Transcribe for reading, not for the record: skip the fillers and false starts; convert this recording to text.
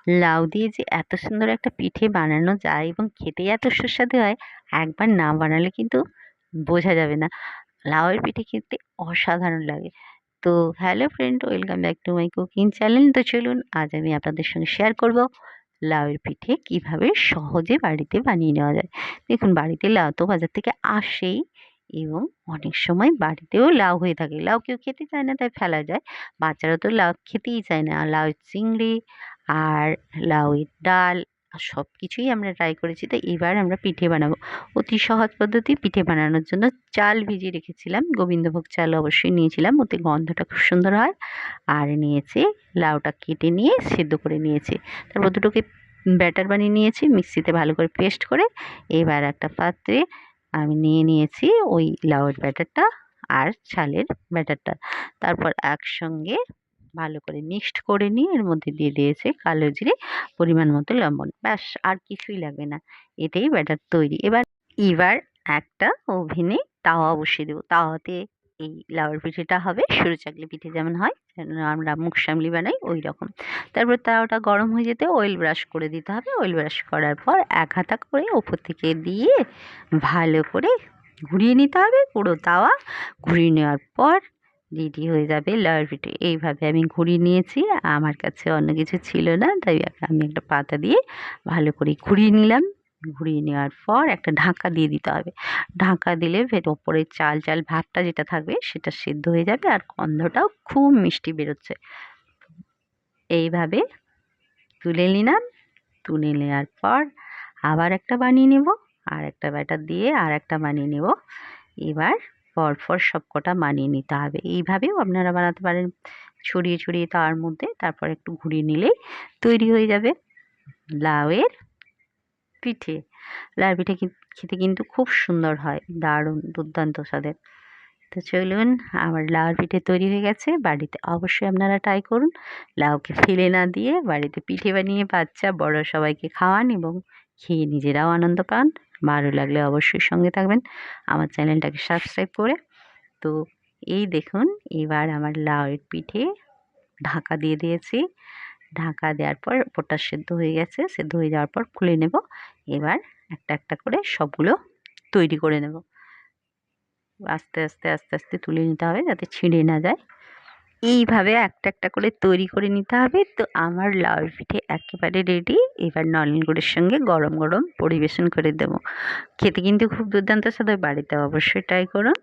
লাউ দিয়ে যে এত সুন্দর একটা পিঠে বানানো যায় এবং খেতে এত সুস্বাদু হয়, একবার না বানালে কিন্তু বোঝা যাবে না। লাউয়ের পিঠে খেতে অসাধারণ লাগে। তো hello friend, welcome back to my cooking channel. তো চলুন আজ আমি আপনাদের সঙ্গে শেয়ার করব লাউয়ের পিঠে কিভাবে সহজে বাড়িতে বানিয়ে নেওয়া যায়। দেখুন, বাড়িতে লাউ তো বাজার থেকে আসেই এবং অনেক সময় বাড়িতেও লাউ হয়ে থাকে। লাউ কেউ খেতে চায় না, তাই ফেলা যায়। বাচ্চারা তো লাউ খেতেই চায় না। লাউ চিংড়ি আর লাউয়ের ডাল সব কিছুই আমরা ট্রাই করেছি। তো এবার আমরা পিঠে বানাবো। অতি সহজ পদ্ধতি পিঠে বানানোর জন্য চাল ভিজিয়ে রেখেছিলাম। গোবিন্দভোগ চাল অবশ্যই নিয়েছিলাম, ওতে গন্ধটা খুব সুন্দর হয়। আর নিয়েছি লাউটা কেটে নিয়ে সেদ্ধ করে নিয়েছি। তারপর দুটোকে ব্যাটার বানিয়ে নিয়েছি মিক্সিতে ভালো করে পেস্ট করে। এবার একটা পাত্রে আমি নিয়ে নিয়েছি ওই লাউয়ের ব্যাটারটা আর চালের ব্যাটারটা। তারপর একসঙ্গে ভালো করে মিক্সড করে নিয়ে এর মধ্যে দিয়ে দিয়েছে কালো জিরে, পরিমাণ মতো লবণ। ব্যাস, আর কিছুই লাগবে না। এটাই ব্যাটার তৈরি। এবার এবার একটা ওভেনে তাওয়া বসিয়ে দেবো। তাওয়াতে এই লাউয়ের পিঠেটা হবে সরু চাকলি পিঠে যেমন হয়, আমরা মুখ সামলি বানাই ওই রকম। তারপর তাওয়াটা গরম হয়ে যেতে অয়েল ব্রাশ করে দিতে হবে। অয়েল ব্রাশ করার পর এক হাতা করে ওপর থেকে দিয়ে ভালো করে ঘুরিয়ে নিতে হবে। পুরো তাওয়া ঘুরিয়ে নেওয়ার পর রেডি হয়ে যাবে লাউয়ের পিঠে। এইভাবে আমি ঘুরিয়ে নিয়েছি। আমার কাছে অন্য কিছু ছিল না, তাই আমি একটা পাতা দিয়ে ভালো করে ঘুরিয়ে নিলাম। ঘুরিয়ে নেওয়ার পর একটা ঢাকা দিয়ে দিতে হবে। ঢাকা দিলে ওপরে চাল চাল ভাবটা যেটা থাকবে সেটা সিদ্ধ হয়ে যাবে আর গন্ধটাও খুব মিষ্টি বেরোচ্ছে। এইভাবে তুলে নিলাম। তুলে নেওয়ার পর আবার একটা বানিয়ে নেব, আর একটা ব্যাটার দিয়ে আর একটা বানিয়ে নেব। এবার পরপর সবকটা মানিয়ে নিতে হবে। এইভাবেও আপনারা বানাতে পারেন, ছড়িয়ে ছড়িয়ে তার মধ্যে, তারপর একটু ঘুরিয়ে নিলেই তৈরি হয়ে যাবে লাউয়ের পিঠে। লাউয়ের পিঠে খেতে কিন্তু খুব সুন্দর হয়, দারুণ দুর্দান্ত স্বাদের। তো চলুন, আমার লাউয়ের পিঠে তৈরি হয়ে গেছে। বাড়িতে অবশ্যই আপনারা ট্রাই করুন। লাউকে ফেলে না দিয়ে বাড়িতে পিঠে বানিয়ে বাচ্চা বড় সবাইকে খাওয়ান এবং খেয়ে নিজেরাও আনন্দ পান। ভালো লাগলে অবশ্যই সঙ্গে থাকবেন আমার চ্যানেলটাকে সাবস্ক্রাইব করে। তো এই দেখুন, এবার আমার লাউয়ের পিঠে ঢাকা দিয়ে দিয়েছি। ঢাকা দেওয়ার পর ওপরটা সেদ্ধ হয়ে গেছে। সেদ্ধ হয়ে যাওয়ার পর খুলে নেব। এবার একটা একটা করে সবগুলো তৈরি করে নেব। আস্তে আস্তে আস্তে আস্তে তুলে নিতে হবে যাতে ছিঁড়ে না যায়। এইভাবে একটা একটা করে তৈরি করে নিতে হবে। তো আমার লাউয়ের পিঠে একেবারে রেডি। এবার নলেন গুড়ের সঙ্গে গরম গরম পরিবেশন করে দেবো। খেতে কিন্তু খুব দুর্দান্ত স্বাদ হয়। বাড়িতে অবশ্যই ট্রাই করুন।